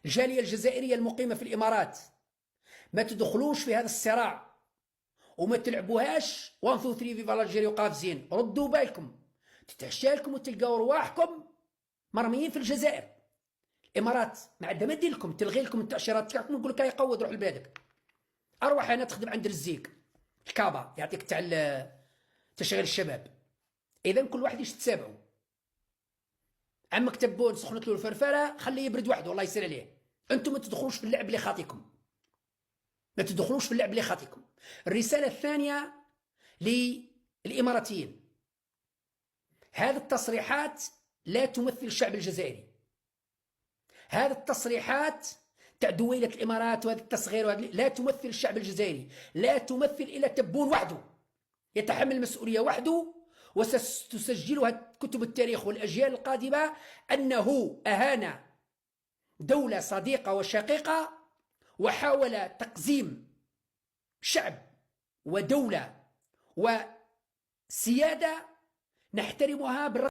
الجالية الجزائرية المقيمة في الإمارات، ما تدخلوش في هذا الصراع وما تلعبوهاش 1 2 3 فيفا الجيري وقافزين. ردوا بالكم، تتعشى لكم وتلقاو رواحكم مرميين في الجزائر. الامارات ما عندها ما دير لكم، تلغي لكم التاشيرات تاعكم ونقول لك يقود روح لبلادك. اروح انا تخدم عند الرزيق الكابا يعطيك تاع تشغيل الشباب. اذا كل واحد يتتابعوا. عمك تبون سخنت له الفرفره خليه يبرد وحده الله يسر عليه. انتم ما تدخلوش في اللعب اللي خاطيكم، ما تدخلوش في اللعب اللي خاطيكم. الرساله الثانيه للاماراتيين، هذه التصريحات لا تمثل الشعب الجزائري. هذه التصريحات تاع دويلة الامارات وهذا التصغير لا تمثل الشعب الجزائري، لا تمثل الا تبون وحده يتحمل المسؤوليه وحده، وستسجلها كتب التاريخ والاجيال القادمه انه اهان دوله صديقه وشقيقه وحاول تقزيم شعب ودوله وسياده نحترمها بالرغم